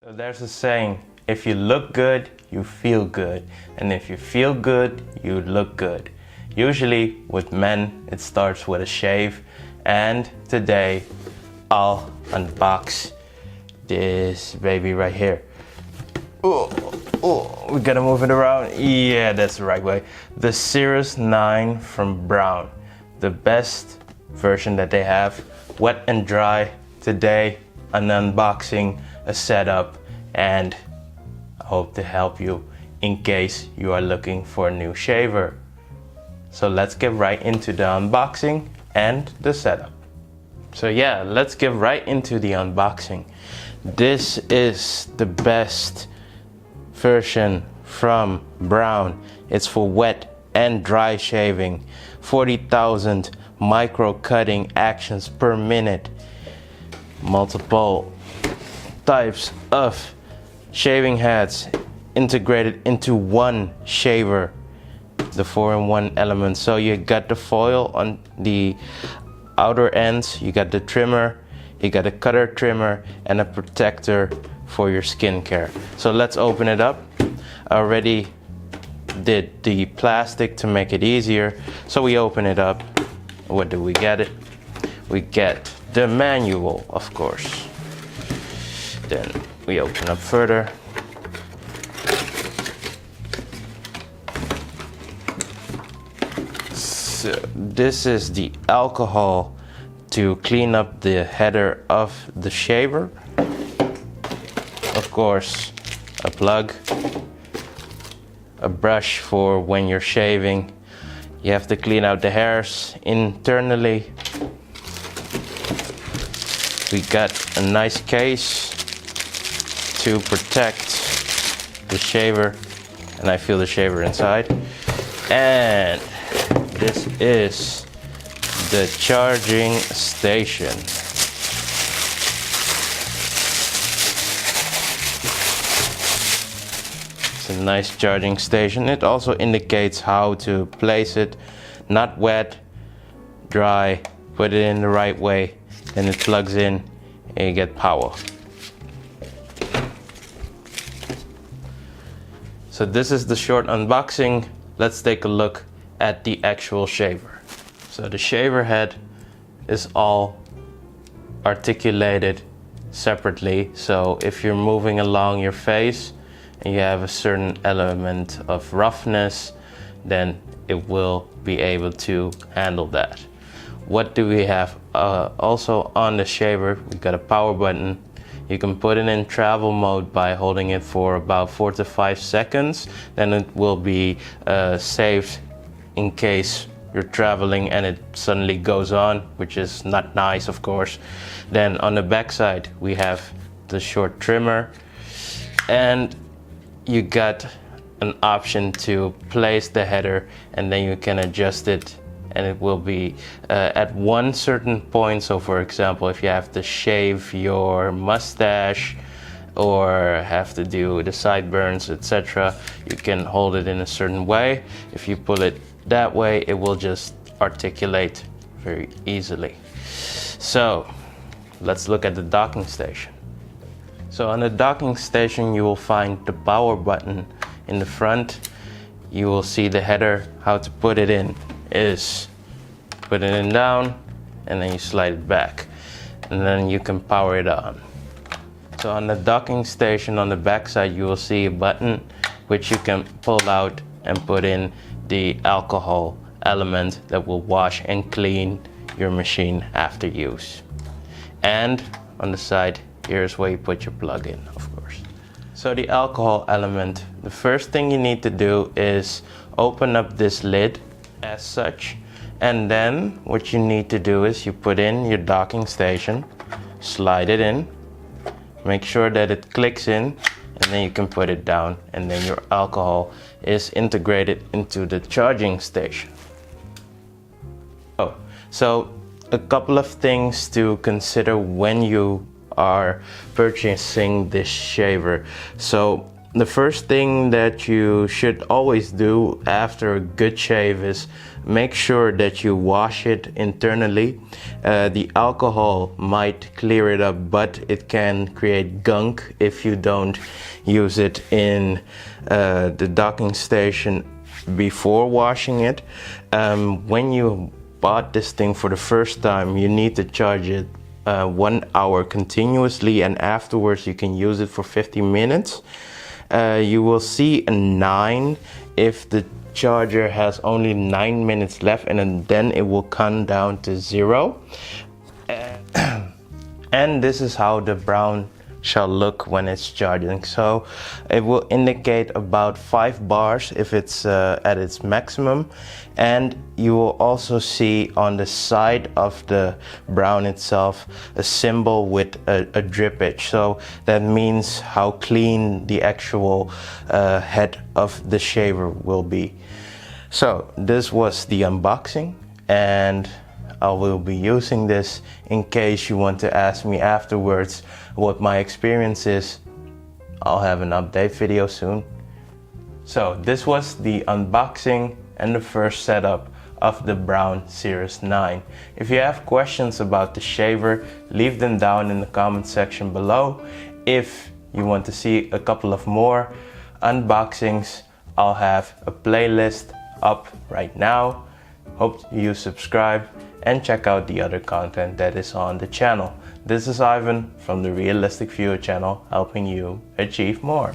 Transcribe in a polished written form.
So there's a saying, if you look good, you feel good. And if you feel good, you look good. Usually with men, it starts with a shave. And today, I'll unbox this baby right here. Oh, we gotta move it around. Yeah, that's the right way. The Series 9 from Braun. The best version that they have. Wet and dry. Today, an unboxing, a setup, and I hope to help you in case you are looking for a new shaver. So let's get right into the unboxing and the setup. So yeah, let's get right into the unboxing. This is the best version from Braun. It's for wet and dry shaving. 40,000 micro cutting actions per minute. Multiple types of shaving heads integrated into one shaver. The 4-in-1 element. So you got the foil on the outer ends, you got the trimmer, you got a cutter trimmer, and a protector for your skincare. So let's open it up. I already did the plastic to make it easier. So we open it up. What do we get? We get the manual, of course. Then we open up further. So this is the alcohol to clean up the header of the shaver. Of course, a plug, a brush for when you're shaving. You have to clean out the hairs internally. We got a nice case to protect the shaver, and I feel the shaver inside. And this is the charging station. It's a nice charging station. It also indicates how to place it. Not wet, dry, put it in the right way, then it plugs in and you get power. So this is the short unboxing. Let's take a look at the actual shaver. So the shaver head is all articulated separately. So if you're moving along your face and you have a certain element of roughness, then it will be able to handle that. What do we have? Also on the shaver, we got a power button. You can put it in travel mode by holding it for about 4 to 5 seconds. Then it will be saved in case you're traveling and it suddenly goes on, which is not nice, of course. Then on the back side, we have the short trimmer, and you got an option to place the header, and then you can adjust it, and it will be at one certain point. So for example, if you have to shave your mustache or have to do the sideburns, etc., you can hold it in a certain way. If you pull it that way, it will just articulate very easily. So let's look at the docking station. So on the docking station, you will find the power button in the front. You will see the header. How to put it in is put it in down, and then you slide it back, and then you can power it on. So on the docking station on the back side, you will see a button which you can pull out and put in the alcohol element that will wash and clean your machine after use. And on the side, here's where you put your plug in, of course. So the alcohol element, the first thing you need to do is open up this lid as such, and then what you need to do is you put in your docking station, slide it in, make sure that it clicks in, and then you can put it down, and then your alcohol is integrated into the charging station. So a couple of things to consider when you are purchasing this shaver. So the first thing that you should always do after a good shave is make sure that you wash it internally. The alcohol might clear it up, but it can create gunk if you don't use it in the docking station before washing it. When you bought this thing for the first time, you need to charge it 1 hour continuously, and afterwards you can use it for 50 minutes. You will see a 9 if the charger has only 9 minutes left, and then it will come down to 0. And this is how the Braun shall look when it's charging. So it will indicate about 5 bars if it's at its maximum, and you will also see on the side of the Braun itself a symbol with a drippage. So that means how clean the actual head of the shaver will be. So this was the unboxing, and I will be using this in case you want to ask me afterwards what my experience is. I'll have an update video soon. So this was the unboxing and the first setup of the Braun Series 9. If you have questions about the shaver, leave them down in the comment section below. If you want to see a couple of more unboxings, I'll have a playlist up right now. Hope you subscribe and check out the other content that is on the channel. This is Ivan from the Realistic Viewer channel, helping you achieve more.